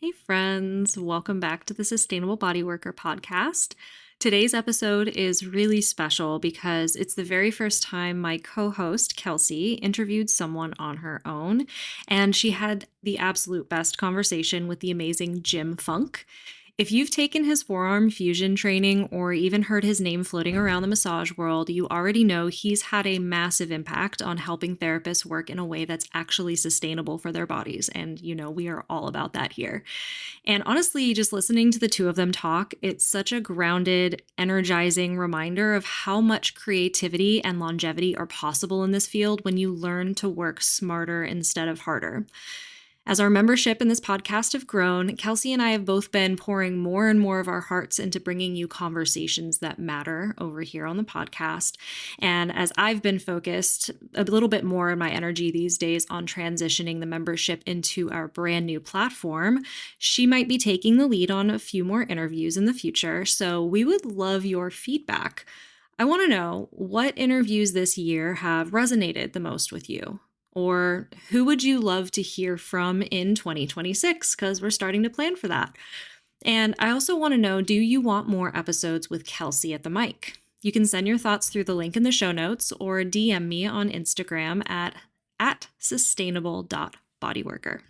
Hey, friends, welcome back to the Sustainable Body Worker podcast. Today's episode is really special because it's the very first time my co host, Kelsy, interviewed someone on her own, and she had the absolute best conversation with the amazing Jim Funk. If you've taken his forearm fusion training or even heard his name floating around the massage world, you already know he's had a massive impact on helping therapists work in a way that's actually sustainable for their bodies. And, we are all about that here. And honestly, just listening to the two of them talk, it's such a grounded, energizing reminder of how much creativity and longevity are possible in this field when you learn to work smarter instead of harder. As our membership in this podcast have grown, Kelsy and I have both been pouring more and more of our hearts into bringing you conversations that matter over here on the podcast. And as I've been focused a little bit more in my energy these days on transitioning the membership into our brand new platform, she might be taking the lead on a few more interviews in the future. So we would love your feedback. I want to know what interviews this year have resonated the most with you. Or who would you love to hear from in 2026? Because we're starting to plan for that. And I also want to know, do you want more episodes with Kelsy at the mic? You can send your thoughts through the link in the show notes or DM me on Instagram at sustainable.bodyworker.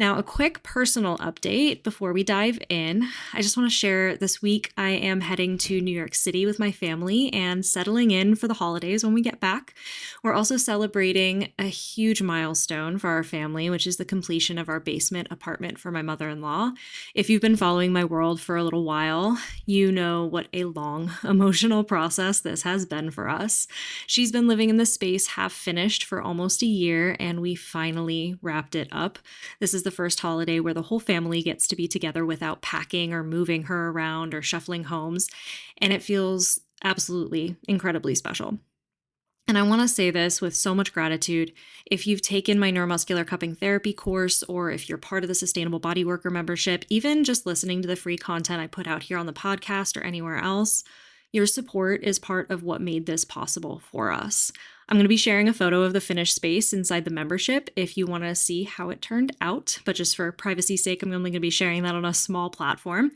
Now, a quick personal update before we dive in. I just want to share this week I am heading to New York City with my family and settling in for the holidays when we get back. We're also celebrating a huge milestone for our family, which is the completion of our basement apartment for my mother-in-law. If you've been following my world for a little while, you know what a long emotional process this has been for us. She's been living in this space half finished for almost a year, and we finally wrapped it up. This is the first holiday where the whole family gets to be together without packing or moving her around or shuffling homes, and it feels absolutely incredibly special. And I want to say this with so much gratitude. If you've taken my neuromuscular cupping therapy course, or if you're part of the Sustainable Body Worker membership, even just listening to the free content I put out here on the podcast or anywhere else, your support is part of what made this possible for us. I'm going to be sharing a photo of the finished space inside the membership if you want to see how it turned out. But just for privacy's sake, I'm only going to be sharing that on a small platform.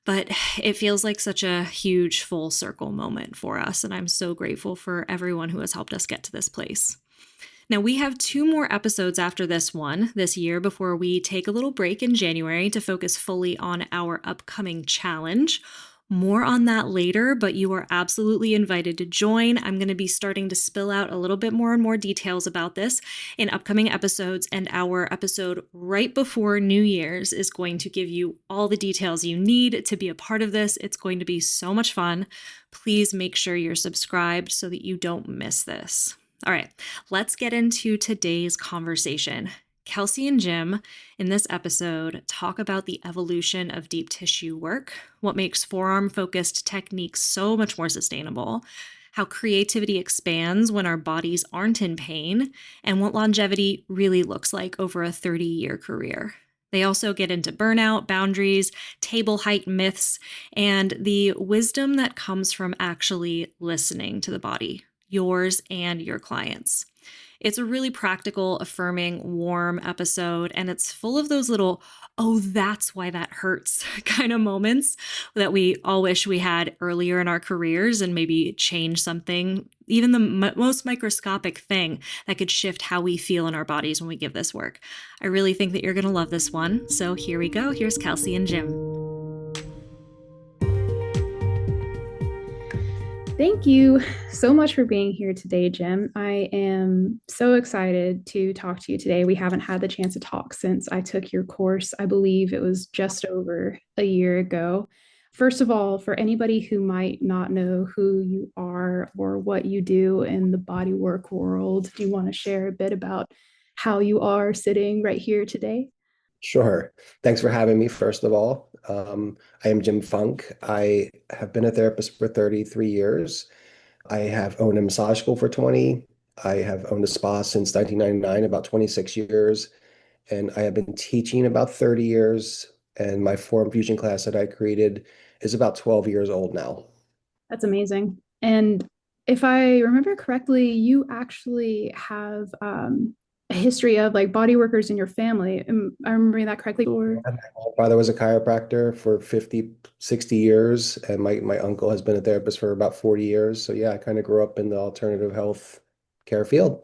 But it feels like such a huge full circle moment for us. And I'm so grateful for everyone who has helped us get to this place. Now, we have 2 more episodes after this one this year before we take a little break in January to focus fully on our upcoming challenge. More on that later, but you are absolutely invited to join. I'm going to be starting to spill out a little bit more and more details about this in upcoming episodes, and our episode right before New Year's is going to give you all the details you need to be a part of this. It's going to be so much fun. Please make sure you're subscribed so that you don't miss this. All right, let's get into today's conversation. Kelsy and Jim in this episode talk about the evolution of deep tissue work, what makes forearm-focused techniques so much more sustainable, how creativity expands when our bodies aren't in pain, and what longevity really looks like over a 30-year career. They also get into burnout, boundaries, table height myths, and the wisdom that comes from actually listening to the body, yours and your clients. It's a really practical, affirming, warm episode, and it's full of those little, oh, that's why that hurts kind of moments that we all wish we had earlier in our careers, and maybe change something, even the most microscopic thing that could shift how we feel in our bodies when we give this work. I really think that you're going to love this one. So here we go. Here's Kelsy and Jim. Thank you so much for being here today, Jim. I am so excited to talk to you today. We haven't had the chance to talk since I took your course. I believe it was just over a year ago. First of all, for anybody who might not know who you are or what you do in the bodywork world, do you want to share a bit about how you are sitting right here today? Sure. Thanks for having me, first of all. I am Jim Funk. I have been a therapist for 33 years. I have owned a massage school for 20. I have owned a spa since 1999, about 26 years. And I have been teaching about 30 years. And my form fusion class that I created is about 12 years old now. That's amazing. And if I remember correctly, you actually have history of like body workers in your family. Am I remembering that correctly? Or My father was a chiropractor for 50, 60 years, and my uncle has been a therapist for about 40 years. So yeah, I kind of grew up in the alternative health care field.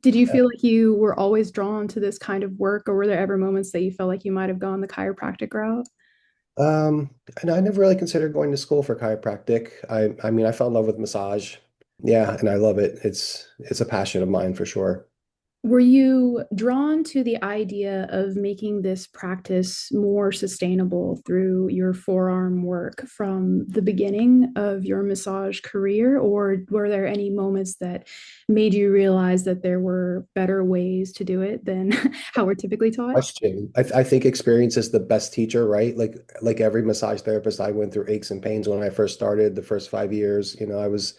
did you Yeah. feel like you were always drawn to this kind of work, or were there ever moments that you felt like you might have gone the chiropractic route? And I never really considered going to school for chiropractic. I mean, I fell in love with massage. Yeah, and I love it. It's a passion of mine for sure. Were you drawn to the idea of making this practice more sustainable through your forearm work from the beginning of your massage career, or were there any moments that made you realize that there were better ways to do it than how we're typically taught? Question. I think experience is the best teacher, right? Like every massage therapist, I went through aches and pains when I first started the first 5 years. I was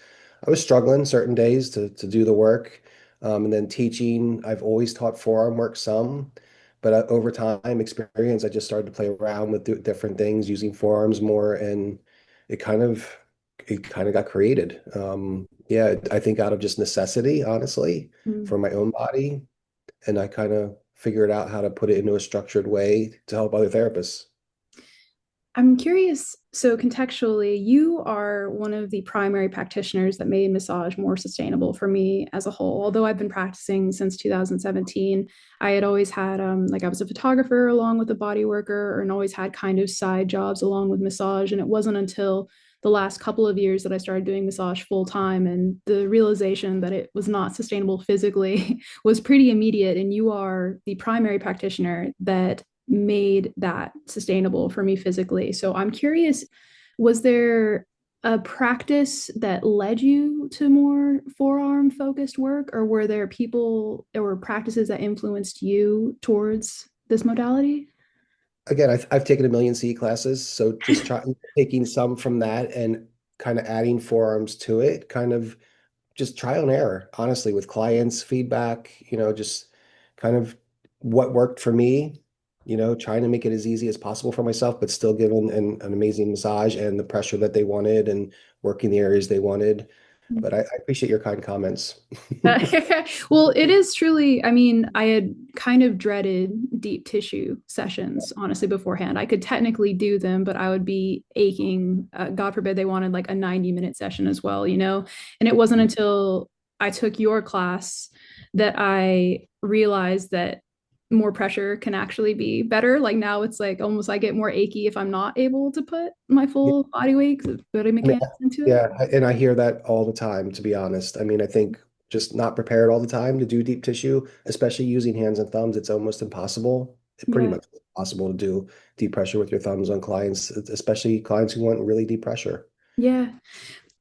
struggling certain days to do the work. And then teaching, I've always taught forearm work some, but over time experience, I just started to play around with different things using forearms more, and it kind of it kind of got created. Yeah, I think out of just necessity, honestly, Mm. for my own body, and I kind of figured out how to put it into a structured way to help other therapists. I'm curious. So, contextually, you are one of the primary practitioners that made massage more sustainable for me as a whole. Although I've been practicing since 2017, I had always had, like, I was a photographer along with a body worker, and always had kind of side jobs along with massage. And it wasn't until the last couple of years that I started doing massage full time. And the realization that it was not sustainable physically was pretty immediate. And you are the primary practitioner that made that sustainable for me physically. So I'm curious, was there a practice that led you to more forearm focused work, or were there people or practices that influenced you towards this modality? Again, I've taken a million C classes, so just taking some from that and kind of adding forearms to it, kind of just trial and error, honestly, with clients, feedback, just kind of what worked for me, trying to make it as easy as possible for myself, but still giving an amazing massage and the pressure that they wanted and working the areas they wanted. But I appreciate your kind comments. Well, it is truly, I mean, I had kind of dreaded deep tissue sessions, honestly, beforehand. I could technically do them, but I would be aching. God forbid they wanted like a 90-minute session as well, you know? And it wasn't until I took your class that I realized that more pressure can actually be better. Like now it's like almost I get more achy if I'm not able to put my Yeah, full body weight, body I mean, mechanics into it. yeah, and I hear that all the time, to be honest. I mean, I think just not prepared all the time to do deep tissue, especially using hands and thumbs, it's almost impossible. It's pretty Yeah. much impossible to do deep pressure with your thumbs on clients, especially clients who want really deep pressure. Yeah.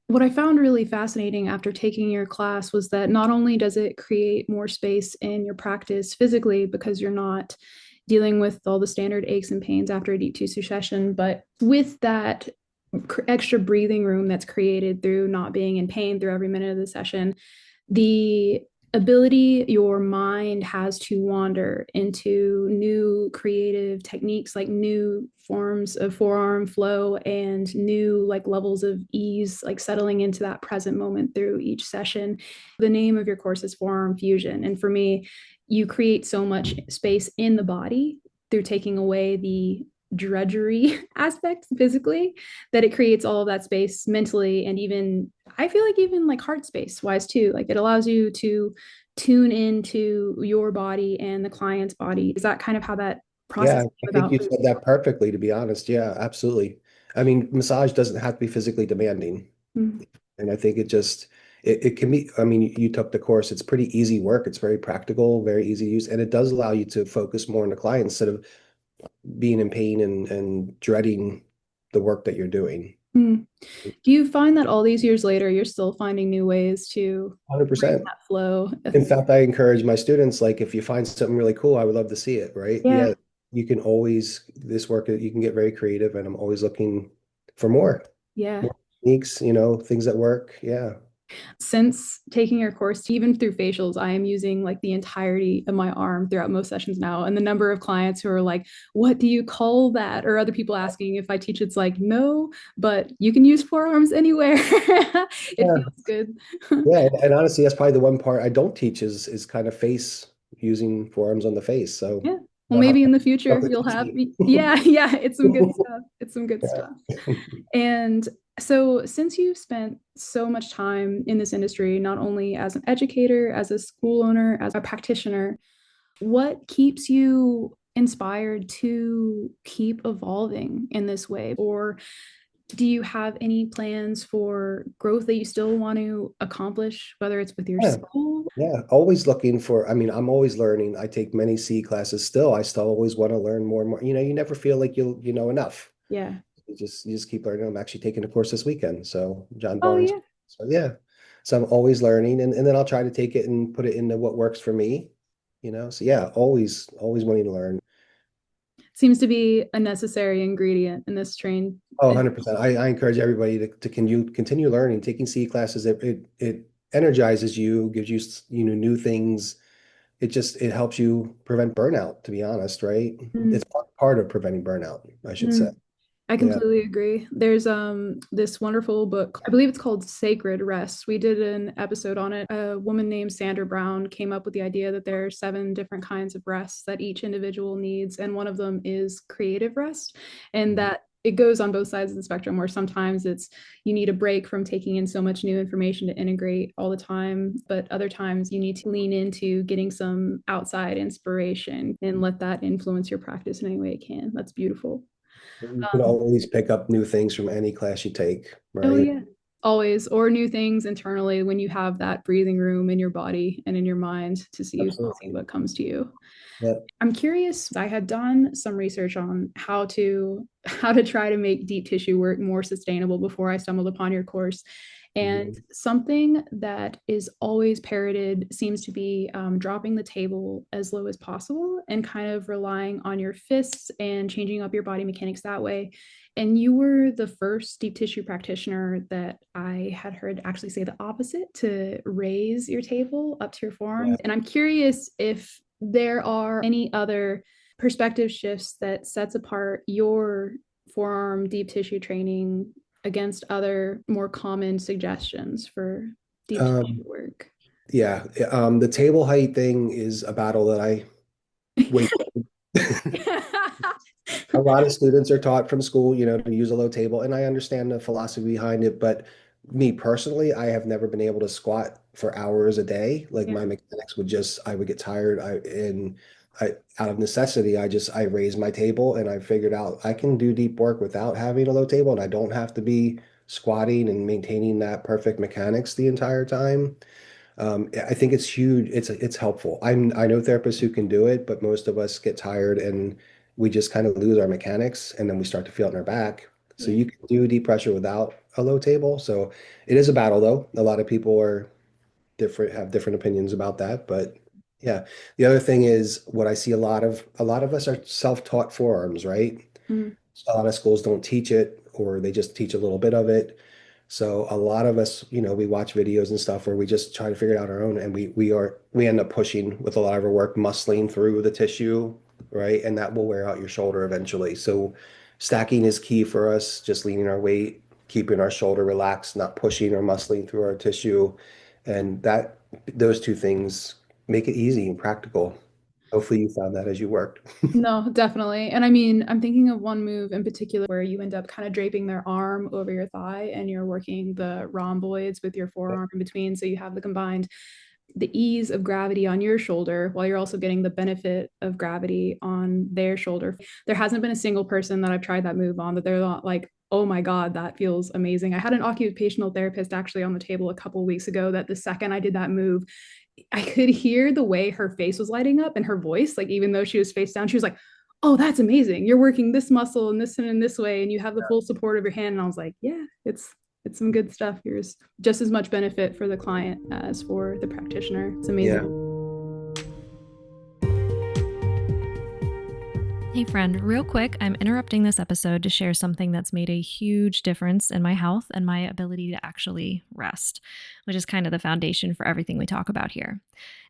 What I found really fascinating after taking your class was that not only does it create more space in your practice physically because you're not dealing with all the standard aches and pains after a deep tissue session, but with that extra breathing room that's created through not being in pain through every minute of the session, the ability your mind has to wander into new creative techniques, like new forms of forearm flow and new like levels of ease, like settling into that present moment through each session. The name of your course is Forearm Fusion, and for me, you create so much space in the body through taking away the drudgery aspect physically, that it creates all of that space mentally, and even I feel like even like heart space wise too. Like it allows you to tune into your body and the client's body. Is that kind of how that process Yeah, came I think about you for said that perfectly, to be honest. Yeah, absolutely. I mean, massage doesn't have to be physically demanding. you? And I think it can be, I mean, you took the course, it's pretty easy work. It's very practical, very easy to use, and it does allow you to focus more on the client instead of being in pain and dreading the work that you're doing. Mm. Do you find that all these years later, you're still finding new ways to bring 100%. that flow? In fact, I encourage my students, like, if you find something really cool, I would love to see it, right? Yeah, Yeah, you can always, this work, you can get very creative, and I'm always looking for yeah. more techniques, things that work. Yeah. Since taking your course, even through facials, I am using like the entirety of my arm throughout most sessions now. And the number of clients who are like, what do you call that? Or other people asking if I teach, it's like, no, but you can use forearms anywhere. It Yeah. feels good. Yeah. And honestly, that's probably the one part I don't teach is kind of face. using forearms on the face. So Yeah. Well, I'll have maybe in the future something you'll to have, see. yeah, yeah, it's some good stuff. It's some good Yeah. stuff. And so, since you've spent so much time in this industry, not only as an educator, as a school owner, as a practitioner, what keeps you inspired to keep evolving in this way? Or do you have any plans for growth that you still want to accomplish, whether it's with your Yeah. school? Yeah. Always looking for, I mean, I'm always learning. I take many C classes still. I still always want to learn more and more. You never feel like you know enough. Yeah. You just keep learning. I'm actually taking a course this weekend. So John Oh, Barnes. yeah. So yeah. So I'm always learning and then I'll try to take it and put it into what works for me. So yeah, always wanting to learn. Seems to be a necessary ingredient in this train. Oh, 100%. I encourage everybody to continue learning, taking C classes. It energizes you, gives you new things. It helps you prevent burnout, to be honest, right? Mm, It's part of preventing burnout, I should say. mm. I Yeah. completely agree. There's this wonderful book. I believe it's called Sacred Rest. We did an episode on it. A woman named Sandra Brown came up with the idea that there are 7 different kinds of rests that each individual needs, and one of them is creative rest, and Mhm. that it goes on both sides of the spectrum where sometimes it's you need a break from taking in so much new information to integrate all the time, but other times you need to lean into getting some outside inspiration and let that influence your practice in any way it can. That's beautiful. You can always pick up new things from any class you take, Oh, right? yeah. Always, or new things internally when you have that breathing room in your body and in your mind to see Absolutely. what comes to you. Yeah. I'm curious. I had done some research on how to try to make deep tissue work more sustainable before I stumbled upon your course. And Mhm. something that is always parroted seems to be dropping the table as low as possible and kind of relying on your fists and changing up your body mechanics that way. And you were the first deep tissue practitioner that I had heard actually say the opposite, to raise your table up to your forearm. Yeah. And I'm curious if there are any other perspective shifts that sets apart your forearm deep tissue training against other more common suggestions for deep tissue Um, work. yeah. The table height thing is a battle that I wait. A lot of students are taught from school, to use a low table, and I understand the philosophy behind it, but me personally, I have never been able to squat for hours a day. Like Yeah, my mechanics I would get tired. Out of necessity, I raised my table and I figured out I can do deep work without having a low table, and I don't have to be squatting and maintaining that perfect mechanics the entire time. I think it's huge. It's helpful. I know therapists who can do it, but most of us get tired and we just kind of lose our mechanics and then we start to feel it in our back. So yeah. you can do deep pressure without a low table. So it is a battle though. A lot of people have different opinions about that. But yeah. The other thing is what I see a lot of us are self-taught forearms, right? Mm, A lot of schools don't teach it or they just teach a little bit of it. So a lot of us, we watch videos and stuff where we just try to figure it out our own and we end up pushing with a lot of our work, muscling through the tissue, right? And that will wear out your shoulder eventually. So stacking is key for us, just leaning our weight, keeping our shoulder relaxed, not pushing or muscling through our tissue. And those two things make it easy and practical. Hopefully you found that as you worked. no, definitely. And I mean, I'm thinking of one move in particular where you end up kind of draping their arm over your thigh and you're working the rhomboids with your forearm in between. So you have the ease of gravity on your shoulder while you're also getting the benefit of gravity on their shoulder. There hasn't been a single person that I've tried that move on that they're not like, oh my God, that feels amazing. I had an occupational therapist actually on the table a couple of weeks ago that the second I did that move, I could hear the way her face was lighting up and her voice, like even though she was face down, she was like, oh, that's amazing. You're working this muscle and in this way, and you have the full support of your hand. And I was like, yeah, it's some good stuff. Here's just as much benefit for the client as for the practitioner. It's Yeah. amazing. Hey, friend, real quick, I'm interrupting this episode to share something that's made a huge difference in my health and my ability to actually rest, which is kind of the foundation for everything we talk about here.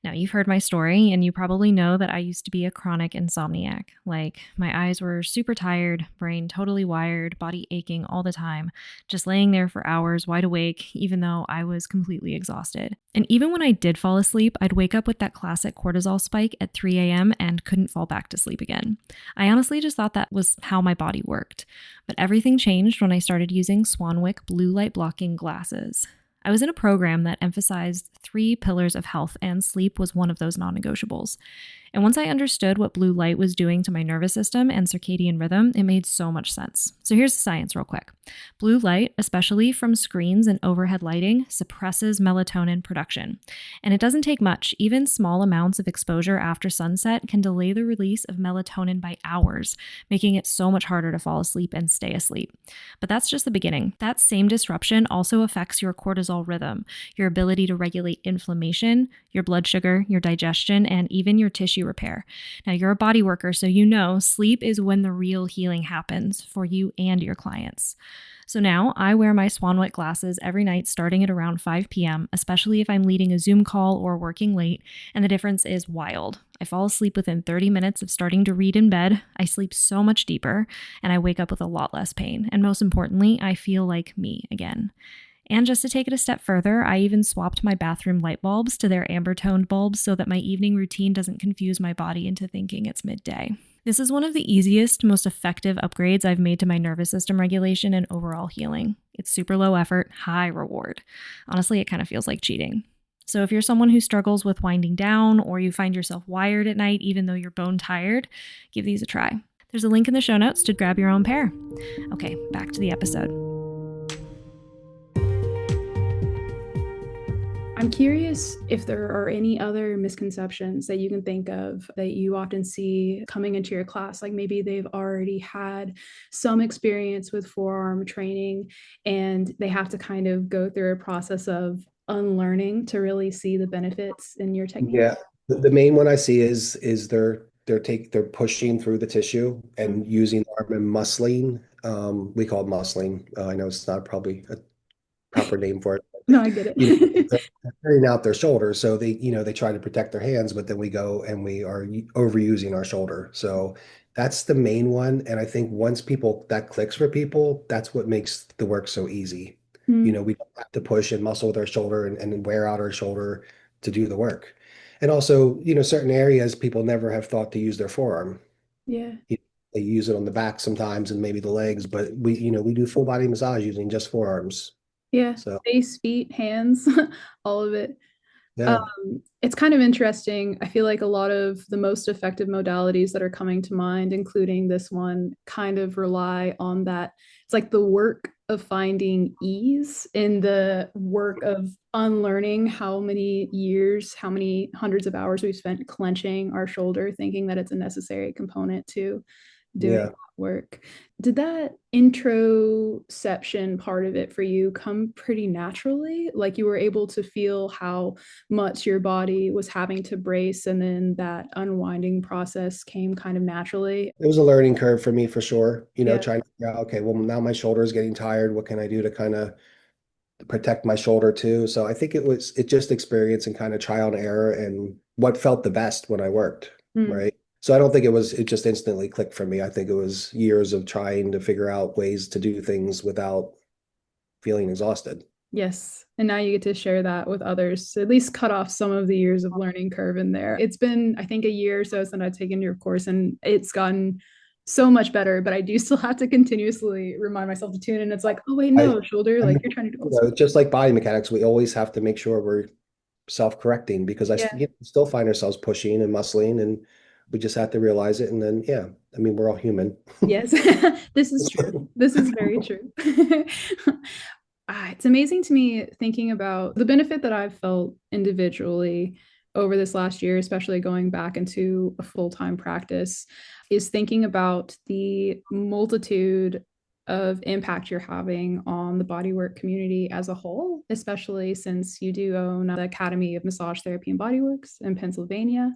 Now, you've heard my story, and you probably know that I used to be a chronic insomniac. Like, my eyes were super tired, brain totally wired, body aching all the time, just laying there for hours wide awake, even though I was completely exhausted. And even when I did fall asleep, I'd wake up with that classic cortisol spike at 3 a.m. and couldn't fall back to sleep again. I honestly just thought that was how my body worked. But everything changed when I started using Swanwick blue light blocking glasses. I was in a program that emphasized 3 pillars of health, and sleep was one of those non negotiables. And once I understood what blue light was doing to my nervous system and circadian rhythm, it made so much sense. So here's the science, real quick. Blue light, especially from screens and overhead lighting, suppresses melatonin production. And it doesn't take much. Even small amounts of exposure after sunset can delay the release of melatonin by hours, making it so much harder to fall asleep and stay asleep. But that's just the beginning. That same disruption also affects your cortisol rhythm, your ability to regulate inflammation, your blood sugar, your digestion, and even your tissue repair. Now, you're a body worker, so you know sleep is when the real healing happens for you and your clients. So now I wear my Swanwick glasses every night starting at around 5 p.m., especially if I'm leading a Zoom call or working late, and the difference is wild. I fall asleep within 30 minutes of starting to read in bed, I sleep so much deeper, and I wake up with a lot less pain. And most importantly, I feel like me again. And just to take it a step further, I even swapped my bathroom light bulbs to their amber-toned bulbs so that my evening routine doesn't confuse my body into thinking it's midday. This is one of the easiest, most effective upgrades I've made to my nervous system regulation and overall healing. It's super low effort, high reward. Honestly, it kind of feels like cheating. So if you're someone who struggles with winding down, or you find yourself wired at night even though you're bone tired, give these a try. There's a link in the show notes to grab your own pair. Okay, back to the episode. I'm curious if there are any other misconceptions that you can think of that you often see coming into your class. Like maybe they've already had some experience with forearm training and they have to kind of go through a process of unlearning to really see the benefits in your technique. Yeah, the main one I see is they're pushing through the tissue Mm. and using the arm and muscling. We call it muscling. I know it's not probably a proper name for it. No, I get You know, it. they're carrying out their shoulder, so they try to protect their hands, but then we go and we are overusing our shoulder. So that's the main one. And I think once people that clicks for people, that's what makes the work so easy. Mm, We don't have to push and muscle with our shoulder and wear out our shoulder to do the work. And also, certain areas people never have thought to use their forearm. yeah. You- They use it on the back sometimes and maybe the legs, but we do full body massage using just forearms. Yeah. So Face, feet, hands, all of it. yeah, It's kind of interesting. I feel like a lot of the most effective modalities that are coming to mind, including this one, kind of rely on that. It's like the work of finding ease in the work of unlearning how many years, how many hundreds of hours we've spent clenching our shoulder, thinking that it's a necessary component to doing yeah. that work. Did that introception part of it for you come pretty naturally? Like you were able to feel how much your body was having to brace, and then that unwinding process came kind of naturally? It was a learning curve for me for sure. Yeah. Trying to figure out, okay, well, now my shoulder is getting tired. What can I do to kind of protect my shoulder too? So I think it just experience and kind of trial and error and what felt the best when I worked, Mm. right? So I don't think it just instantly clicked for me. I think it was years of trying to figure out ways to do things without feeling exhausted. Yes. And now you get to share that with others, to at least cut off some of the years of learning curve in there. It's been, I think, a year or so since I've taken your course, and it's gotten so much better, but I do still have to continuously remind myself to tune in. It's like, oh, wait, I, no, shoulder, I like mean, you're trying to do all this. just like body mechanics, we always have to make sure we're self-correcting because Yeah. still find ourselves pushing and muscling, and we just have to realize it. And then, yeah, I mean, we're all human. Yes. This is true. This is very true. It's amazing to me thinking about the benefit that I've felt individually over this last year, especially going back into a full-time practice, is thinking about the multitude of impact you're having on the bodywork community as a whole, especially since you do own the Academy of Massage Therapy and Bodyworks in Pennsylvania.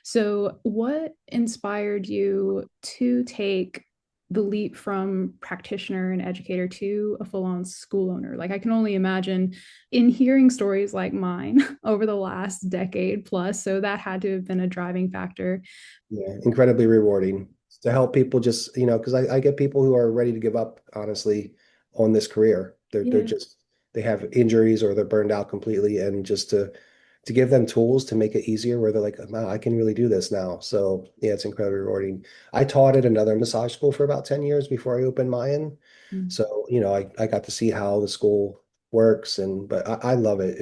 So, what inspired you to take the leap from practitioner and educator to a full-on school owner. Like I can only imagine in hearing stories like mine over the last decade plus. So that had to have been a driving factor. Yeah, incredibly rewarding to help people just, because I get people who are ready to give up, honestly, on this career. They're Yeah. just they have injuries or they're burned out completely, and just to give them tools to make it easier where they're like, wow, I can really do this now. So yeah, it's incredibly rewarding. I taught at another massage school for about 10 years before I opened mine. Mm. So, I got to see how the school works, but I love it.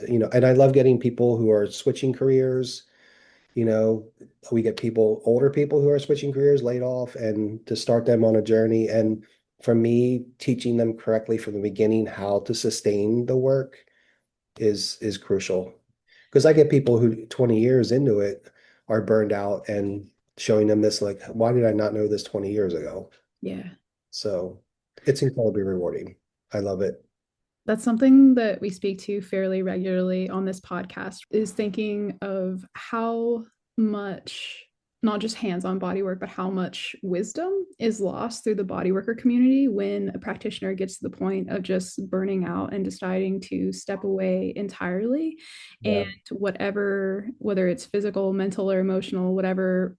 And I love getting people who are switching careers. You know, we get older people who are switching careers, laid off, and to start them on a journey. And for me, teaching them correctly from the beginning how to sustain the work is crucial. Because I get people who 20 years into it are burned out, and showing them this, like, why did I not know this 20 years ago? Yeah. So it's incredibly rewarding. I love it. That's something that we speak to fairly regularly on this podcast is thinking of how much not just hands-on body work but how much wisdom is lost through the body worker community when a practitioner gets to the point of just burning out and deciding to step away entirely, and Yeah. whatever, whether it's physical, mental, or emotional, whatever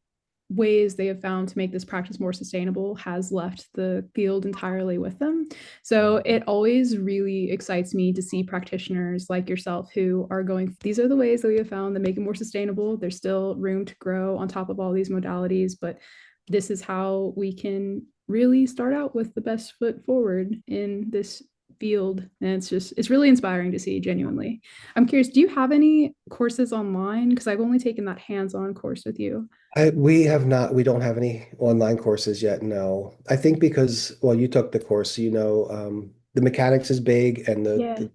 ways they have found to make this practice more sustainable has left the field entirely with them. So it always really excites me to see practitioners like yourself who are going, these are the ways that we have found that make it more sustainable. There's still room to grow on top of all these modalities, but this is how we can really start out with the best foot forward in this field. And it's really inspiring to see, genuinely. I'm curious, do you have any courses online? Because I've only taken that hands-on course with you. We don't have any online courses yet, no. I think because, well, you took the course, the mechanics is big, and Yeah. the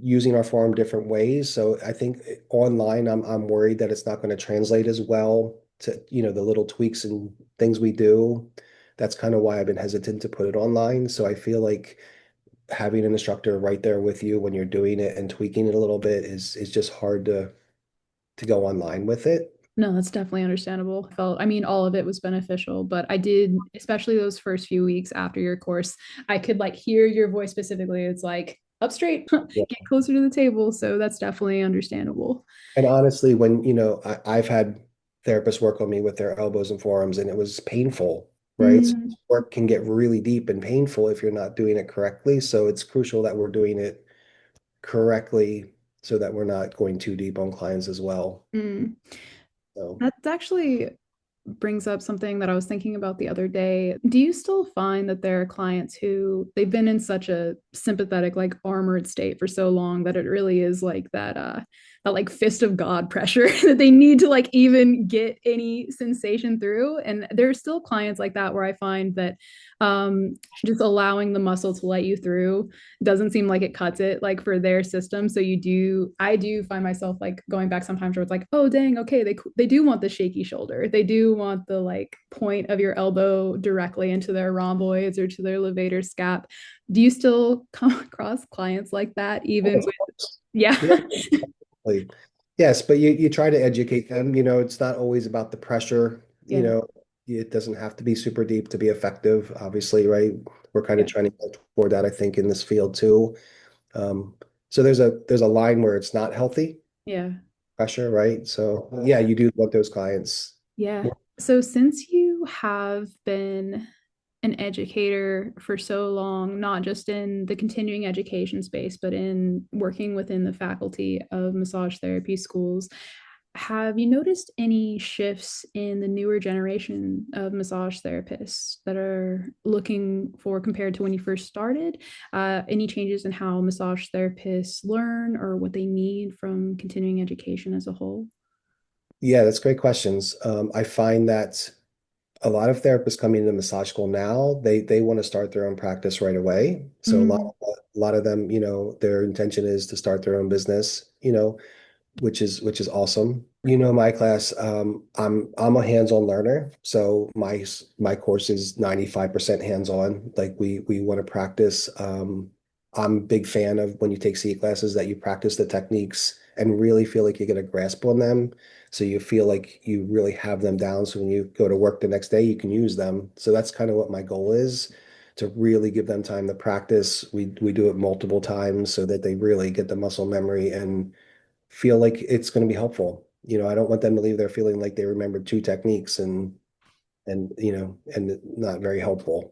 using our form different ways. So I think online, I'm worried that it's not going to translate as well to, the little tweaks and things we do. That's kind of why I've been hesitant to put it online. So I feel like having an instructor right there with you when you're doing it and tweaking it a little bit is just hard to go online with it. No, that's definitely understandable. I mean, all of it was beneficial, but I did, especially those first few weeks after your course, I could like hear your voice specifically. It's like up straight, get closer to the table. So that's definitely understandable. And honestly, when, I've had therapists work on me with their elbows and forearms, and it was painful, right? So Mm, work can get really deep and painful if you're not doing it correctly. So it's crucial that we're doing it correctly so that we're not going too deep on clients as well. mm. So That's actually brings up something that I was thinking about the other day. Do you still find that there are clients who they've been in such a sympathetic, like armored state for so long that it really is like that like fist of God pressure that they need to like even get any sensation through? And there are still clients like that where I find that just allowing the muscle to let you through doesn't seem like it cuts it like for their system. So I do find myself like going back sometimes where it's like, oh dang, okay, they do want the shaky shoulder, they do want the like point of your elbow directly into their rhomboids or to their levator scap. Do you still come across clients like that even of with, course. yeah. Yeah, like, yes, but you try to educate them, it's not always about the pressure, Yeah. it doesn't have to be super deep to be effective, obviously, right? We're kind of Yeah. trying to go toward that, I think, in this field too. Um, so there's a line where it's not healthy Yeah. pressure, right? So yeah, you do want those clients. Yeah. So since you have been an educator for so long, not just in the continuing education space, but in working within the faculty of massage therapy schools, have you noticed any shifts in the newer generation of massage therapists that are looking for compared to when you first started? Any changes in how massage therapists learn or what they need from continuing education as a whole? Yeah, that's great questions. I find that a lot of therapists coming into massage school now, they want to start their own practice right away. So Mm, a lot of them, their intention is to start their own business, which is awesome. My class, I'm a hands-on learner, so my course is 95% hands-on. Like we want to practice. I'm a big fan of when you take C classes that you practice the techniques and really feel like you get a grasp on them. So you feel like you really have them down. So when you go to work the next day, you can use them. So that's kind of what my goal is, to really give them time to practice. We do it multiple times so that they really get the muscle memory and feel like it's going to be helpful. I don't want them to leave there feeling like they remembered two techniques and not very helpful.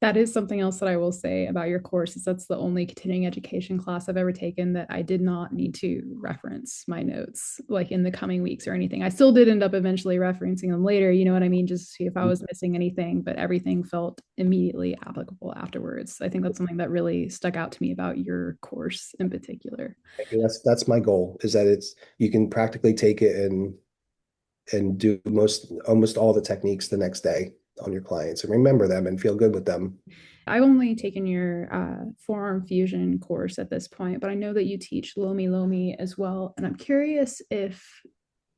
That is something else that I will say about your course is that's the only continuing education class I've ever taken that I did not need to reference my notes like in the coming weeks or anything. I still did end up eventually referencing them later, you know what I mean, just to see if I was missing anything, but everything felt immediately applicable afterwards. I think that's something that really stuck out to me about your course in particular. That's my goal, is that it's you can practically take it and do most almost all the techniques the next day on your clients and remember them and feel good with them. I've only taken your forearm fusion course at this point, but I know that you teach Lomi Lomi as well. And I'm curious if,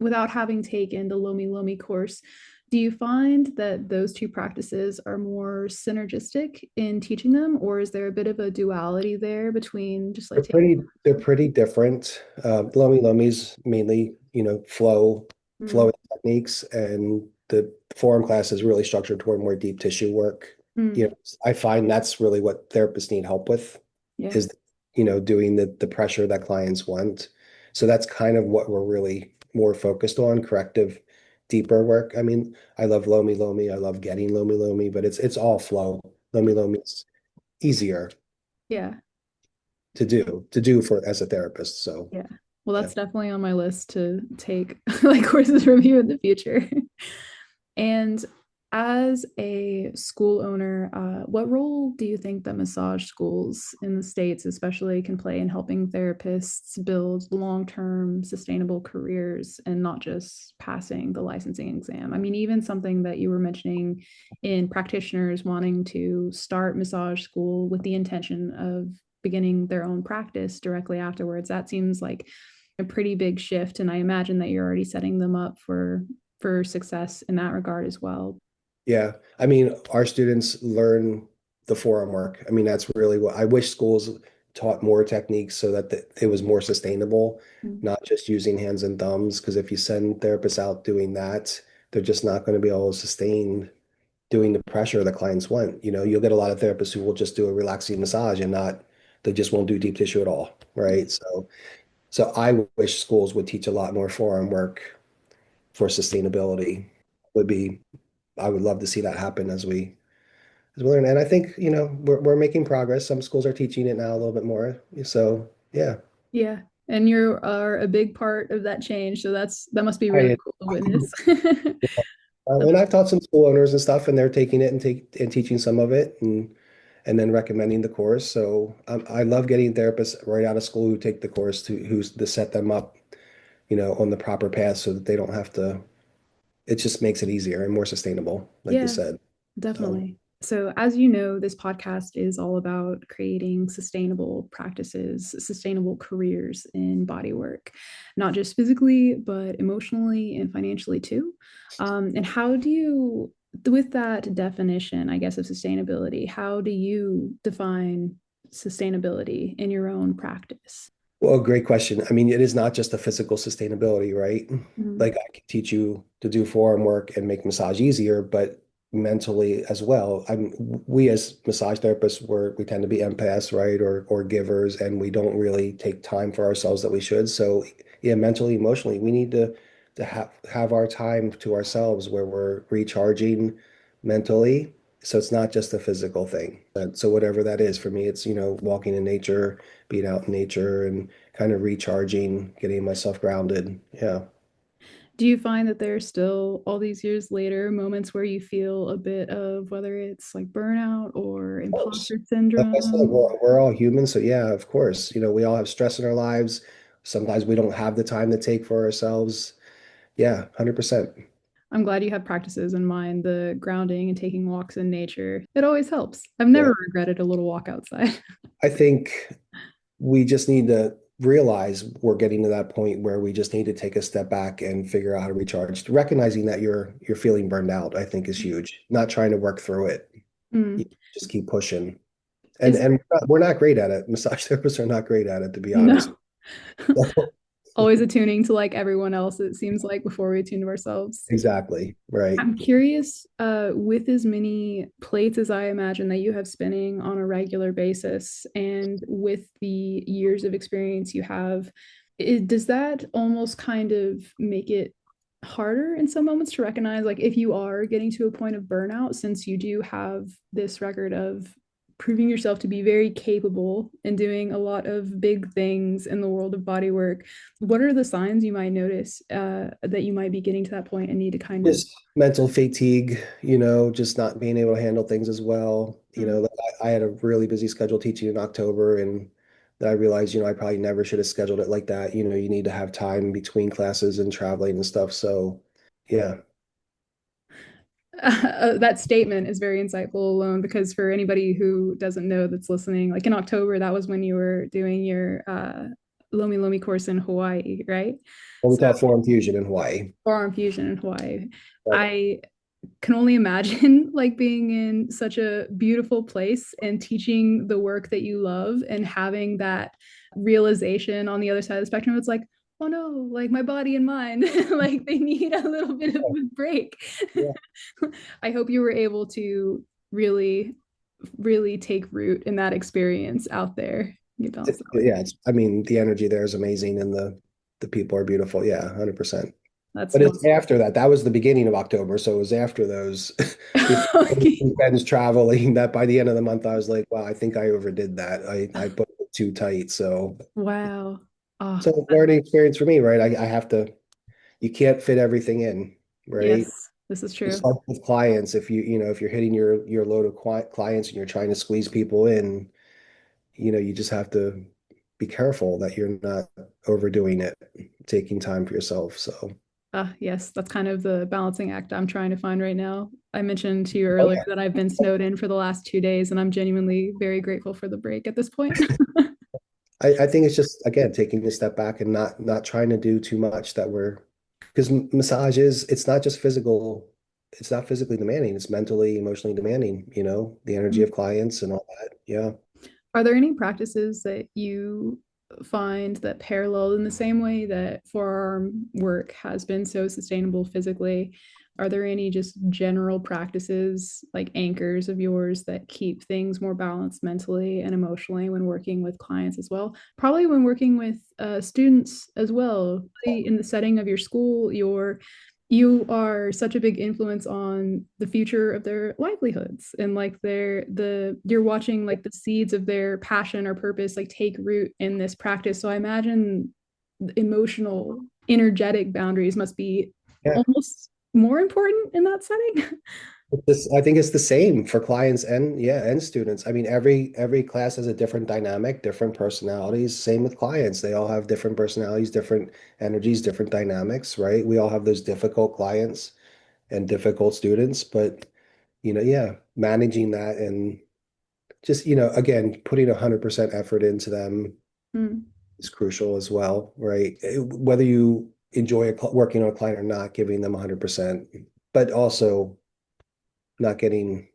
without having taken the Lomi Lomi course, do you find that those two practices are more synergistic in teaching them, or is there a bit of a duality there between just like taking? They're pretty different. Lomi Lomi's mainly, Mm, flow techniques, and the forearm class is really structured toward more deep tissue work. mm, I find that's really what therapists need help with, yeah, is, doing the pressure that clients want. So that's kind of what we're really more focused on, corrective, deeper work. I mean, I love Lomi Lomi, I love getting Lomi Lomi, but it's all flow. Lomi Lomi is easier yeah. to do for as a therapist. So Yeah. Well, yeah. that's definitely on my list to take like courses from you in the future. And as a school owner, what role do you think that massage schools in the States, especially, can play in helping therapists build long-term sustainable careers and not just passing the licensing exam? I mean, even something that you were mentioning in practitioners wanting to start massage school with the intention of beginning their own practice directly afterwards, that seems like a pretty big shift. And I imagine that you're already setting them up for success in that regard as well. Yeah. I mean, our students learn the forearm work. I mean, that's really what I wish schools taught more techniques so that it was more sustainable, Mm. not just using hands and thumbs. Because if you send therapists out doing that, they're just not going to be able to sustain doing the pressure the clients want. You'll get a lot of therapists who will just do a relaxing massage and they just won't do deep tissue at all. Yeah. Right. So I wish schools would teach a lot more forearm work for sustainability. Would be, I would love to see that happen as we learn. And I think, we're making progress. Some schools are teaching it now a little bit more. So yeah. Yeah. And you are a big part of that change. So that must be really I, cool to witness. and I've taught some school owners and stuff, and they're taking it and teaching some of it and then recommending the course. So I love getting therapists right out of school who take the course who's to set them up, on the proper path so that they don't have to. It just makes it easier and more sustainable, like you Yeah, said. So definitely. So, as you know, this podcast is all about creating sustainable practices, sustainable careers in body work, not just physically, but emotionally and financially too. And how do you, with that definition, I guess, of sustainability, how do you define sustainability in your own practice? Well, great question. I mean, it is not just a physical sustainability, right? Mm, Like I can teach you to do forearm work and make massage easier, but mentally as well. We as massage therapists, we tend to be empaths, right? Or givers, and we don't really take time for ourselves that we should. So yeah, mentally, emotionally, we need to have our time to ourselves where we're recharging mentally. So it's not just a physical thing. So whatever that is, for me, it's, walking in nature, being out in nature and kind of recharging, getting myself grounded. Yeah. do you find that there's still all these years later moments where you feel a bit of whether it's like burnout or Of course. imposter Like I said, syndrome? we're all human. So yeah, of course, we all have stress in our lives. Sometimes we don't have the time to take for ourselves. Yeah, 100%. I'm glad you have practices in mind, the grounding and taking walks in nature. It always helps. I've Yeah. never regretted a little walk outside. I think we just need to realize we're getting to that point where we just need to take a step back and figure out how to recharge. Recognizing that you're feeling burned out, I think is huge. Not trying to work through it. You Mm. just keep pushing. And Is and we're not great at it. Massage therapists are not great at it, to be honest. no. Always attuning to like everyone else, it seems like, before we attune to ourselves. Exactly. Right. I'm curious, with as many plates as I imagine that you have spinning on a regular basis, and with the years of experience you have, does that almost kind of make it harder in some moments to recognize, like, if you are getting to a point of burnout, since you do have this record of proving yourself to be very capable and doing a lot of big things in the world of body work? What are the signs you might notice that you might be getting to that point and need to kind of. Just mental fatigue, just not being able to handle things as well. Mm. Like I had a really busy schedule teaching in October, and then I realized, I probably never should have scheduled it like that. You need to have time between classes and traveling and stuff. So, yeah. That statement is very insightful alone, because for anybody who doesn't know that's listening, like in October, that was when you were doing your Lomi Lomi course in Hawaii, right? What we So call forearm fusion in Hawaii. forearm fusion in Hawaii. Yep. I can only imagine like being in such a beautiful place and teaching the work that you love and having that realization on the other side of the spectrum. It's like, oh no, like my body and mind, like they need a little bit of a break. Yeah. I hope you were able to really, really take root in that experience out there. You balance that way. Yeah, I mean, the energy there is amazing and the people are beautiful. Yeah, 100%. That's But one. it's after that. That was the beginning of October. So it was after those before Okay. friends traveling that by the end of the month, I was like, wow, I think I overdid that. I put it too tight. Wow. Oh, So learning experience for me, right? I have to, you can't fit everything in, right? yes, this is Just true. like with clients, if you're hitting your load of clients and you're trying to squeeze people in, you just have to be careful that you're not overdoing it, taking time for yourself. So, Yes, that's kind of the balancing act I'm trying to find right now. I mentioned to you oh earlier yeah, that I've been snowed in for the last 2 days, and I'm genuinely very grateful for the break at this point. I think it's just again taking a step back and not trying to do too much that we're because massage is it's not just physical, it's not physically demanding, it's mentally, emotionally demanding, the energy of clients and all that. Yeah. Are there any practices that you find that parallel in the same way that forearm work has been so sustainable physically? Are there any just general practices like anchors of yours that keep things more balanced mentally and emotionally when working with clients as well? Probably when working with students as well, in the setting of your school, you are such a big influence on the future of their livelihoods, and like you're watching like the seeds of their passion or purpose like take root in this practice. So I imagine emotional energetic boundaries must be Yeah. almost more important in that setting. I think it's the same for clients and yeah, and students. I mean, every class has a different dynamic, different personalities. Same with clients. They all have different personalities, different energies, different dynamics, right? We all have those difficult clients and difficult students, but yeah, managing that and just, again, putting 100% effort into them Mm, is crucial as well, right? Whether you enjoy working on a client or not, giving them 100%, but also not getting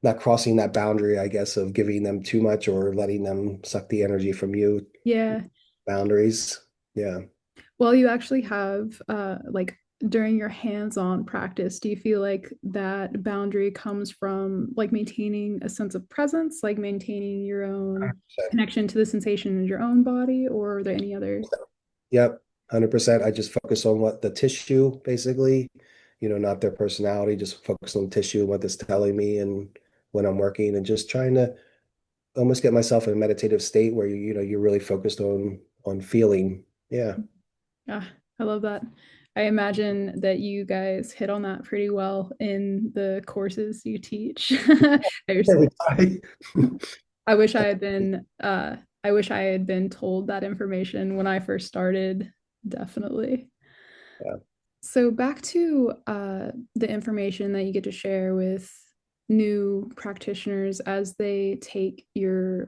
not crossing that boundary, I guess, of giving them too much or letting them suck the energy from you. yeah. Boundaries. Yeah. Well, you actually have like during your hands-on practice, do you feel like that boundary comes from like maintaining a sense of presence, like maintaining your own connection to the sensation in your own body, or are there any other? Yep. 100%. I just focus on what the tissue, basically, not their personality, just focus on tissue and what it's telling me and when I'm working and just trying to almost get myself in a meditative state where you're really focused on feeling. Yeah. Ah, I love that. I imagine that you guys hit on that pretty well in the courses you teach at your Every school. time. I wish I had been I wish I had been told that information when I first started, definitely. Yeah. So back to the information that you get to share with new practitioners as they take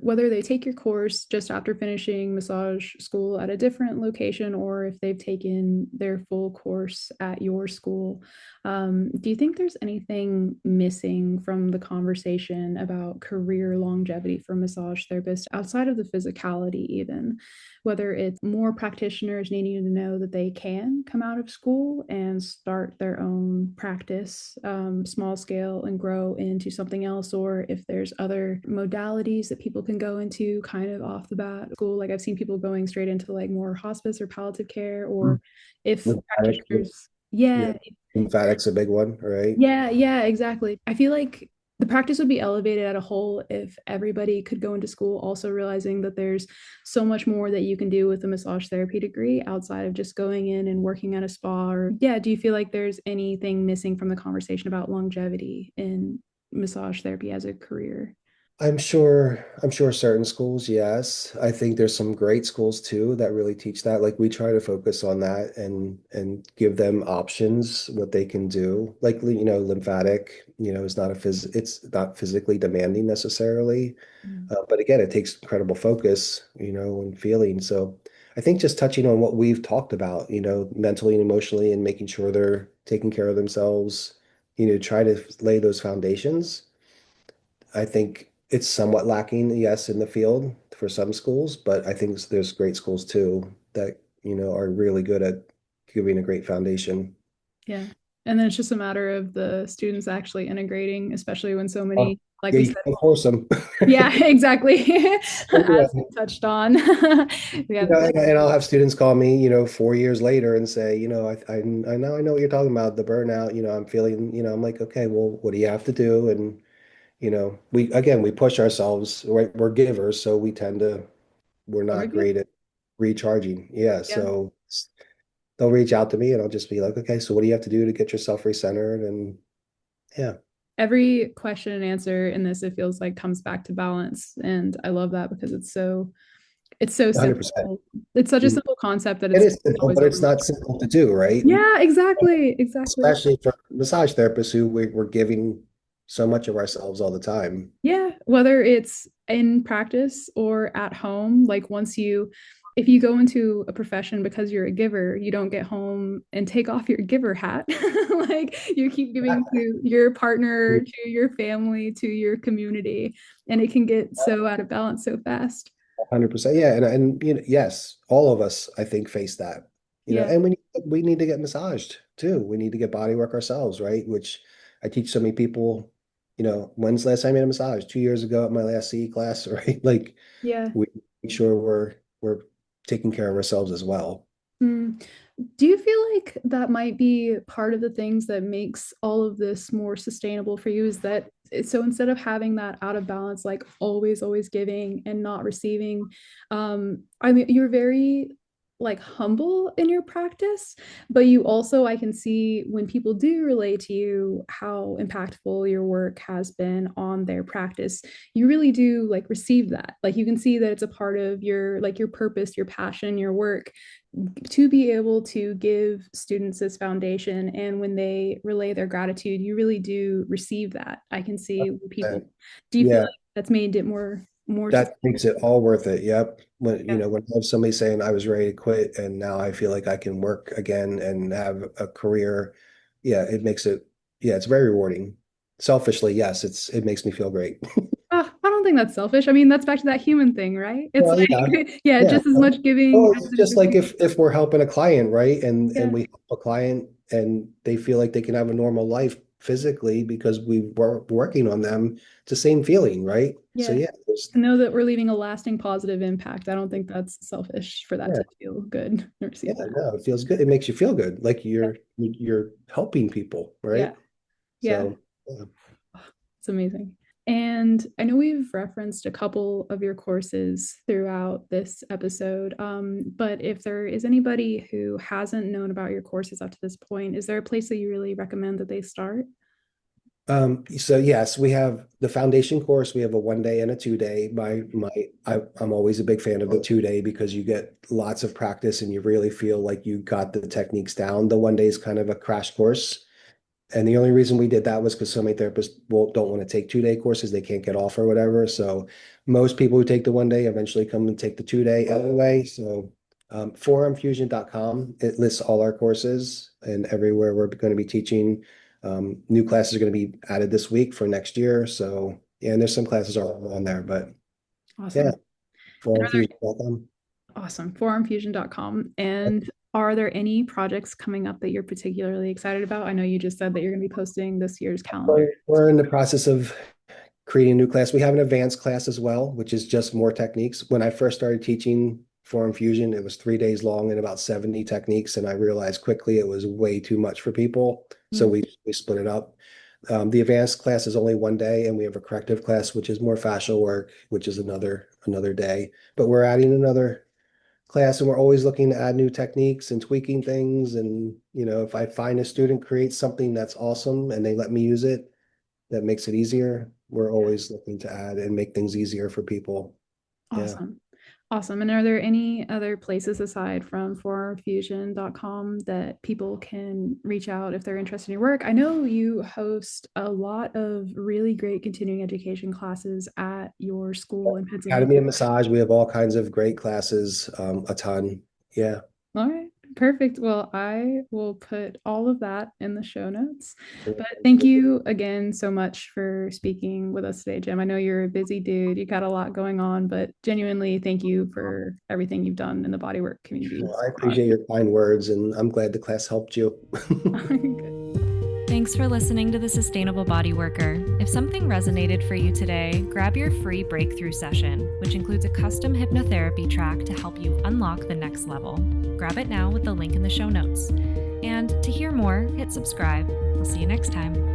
whether they take your course just after finishing massage school at a different location or if they've taken their full course at your school. Do you think there's anything missing from the conversation about career longevity for massage therapists outside of the physicality, even? Whether it's more practitioners needing to know that they can come out of school and start their own practice, small scale, and grow into something else, or if there's other modalities that people can go into kind of off the bat school. Like I've seen people going straight into like more hospice or palliative care, or if Lymphatic, practitioners, yeah, yeah, lymphatic's a big one, right? yeah, exactly. I feel like the practice would be elevated at a whole if everybody could go into school also realizing that there's so much more that you can do with a massage therapy degree outside of just going in and working at a spa. Or yeah, do you feel like there's anything missing from the conversation about longevity in massage therapy as a career? I'm sure certain schools, yes. I think there's some great schools too that really teach that. Like we try to focus on that and give them options, what they can do. Like, lymphatic, is not it's not physically demanding necessarily. Mm. But again, it takes incredible focus, and feeling. So I think just touching on what we've talked about, mentally and emotionally and making sure they're taking care of themselves, try to lay those foundations. I think it's somewhat lacking, yes, in the field for some schools, but I think there's great schools too that, are really good at giving a great foundation. Yeah. And then it's just a matter of the students actually integrating, especially when so Oh, many, like yeah, we you said, can't force them. yeah, exactly. Yeah. As we touched on. Yeah, And I'll have students call me, 4 years later and say, I know what you're talking about, the burnout, I'm feeling, I'm like, okay, well, what do you have to do? And, we push ourselves, right? We're givers, so we're not overview. great at recharging. Yeah. Yeah. So they'll reach out to me and I'll just be like, okay, so what do you have to do to get yourself recentered? And yeah, Every question and answer in this, it feels like comes back to balance. And I love that because it's so 100%. simple. It's such a Mhm. simple concept that It it's is simple, always but it's not overlooked. simple to do, right? Yeah, exactly. Especially for massage therapists who we're giving so much of ourselves all the time. Yeah, whether it's in practice or at home, if you go into a profession because you're a giver, you don't get home and take off your giver hat. Like you keep giving to your partner, to your family, to your community, and it can get so out of balance so fast. 100%. Yeah. And yes, all of us, I think, face that, Yeah, and we need to get massaged too. We need to get body work ourselves, right? Which I teach so many people, when's the last time you had a massage? 2 years ago at my last CE class, right? Like yeah. we make sure we're taking care of ourselves as well. Mm. Do you feel like that might be part of the things that makes all of this more sustainable for you? Is that so instead of having that out of balance, like always giving and not receiving, I mean, you're very like humble in your practice, but you also, I can see when people do relate to you, how impactful your work has been on their practice. You really do like receive that. Like you can see that it's a part of your, like your purpose, your passion, your work to be able to give students this foundation, and when they relay their gratitude you really do receive that. I can see when people, And do you feel yeah, like that's made it more that makes it all worth it. Yep. When, yeah, when I have somebody saying I was ready to quit and now I feel like I can work again and have a career, yeah, it makes it, yeah, it's very rewarding. Selfishly, yes, it makes me feel great. I don't think that's selfish. I mean, that's back to that human thing, right? It's Well, yeah, like yeah, yeah. just as much giving Well, as it's it is just like receiving. if we're helping a client, right? And Yeah, we help a client and they feel like they can have a normal life physically because we were working on them. It's the same feeling, right? So yeah, yeah, to know that we're leaving a lasting positive impact, I don't think that's selfish for that yeah, to feel good or yeah, receive that. no, it feels good. It makes you feel good, like Yeah, you're helping people, yeah, right? yeah. So yeah. It's amazing. And I know we've referenced a couple of your courses throughout this episode, but if there is anybody who hasn't known about your courses up to this point, is there a place that you really recommend that they start? So yes, we have the foundation course. We have a 1 day and a 2 day. I'm always a big fan of the 2 day because you get lots of practice and you really feel like you got the techniques down. The 1 day is kind of a crash course. And the only reason we did that was because so many therapists don't want to take 2-day courses. They can't get off or whatever. So most people who take the 1 day eventually come and take the 2-day anyway. So forearmfusion.com, it lists all our courses and everywhere we're going to be teaching. New classes are going to be added this week for next year. So yeah, and there's some classes already on there, but yeah, Awesome. And are there forearmfusion.com. awesome. Forearmfusion.com. And are there any projects coming up that you're particularly excited about? I know you just said that you're going to be posting this year's calendar. We're in the process of creating a new class. We have an advanced class as well, which is just more techniques. When I first started teaching Forearm Fusion, it was 3 days long and about 70 techniques. And I realized quickly it was way too much for people. So Mm. we split it up. The advanced class is only 1 day, and we have a corrective class, which is more fascial work, which is another day. But we're adding another class, and we're always looking to add new techniques and tweaking things. And if I find a student creates something that's awesome and they let me use it, that makes it easier. We're always looking to add and make things easier for people. Yeah. Awesome. Awesome. And are there any other places aside from forearmfusion.com that people can reach out if they're interested in your work? I know you host a lot of really great continuing education classes at your school in Pennsylvania. Academy of Massage, we have all kinds of great classes, a ton. Yeah. All right. Perfect. Well, I will put all of that in the show notes. But thank you again so much for speaking with us today, Jim. I know you're a busy dude. You got a lot going on, but genuinely thank you for everything you've done in the bodywork community. Well, I appreciate your kind words, and I'm glad the class helped you. Good. Thanks for listening to The Sustainable Body Worker. If something resonated for you today, grab your free breakthrough session, which includes a custom hypnotherapy track to help you unlock the next level. Grab it now with the link in the show notes. And to hear more, hit subscribe. We'll see you next time.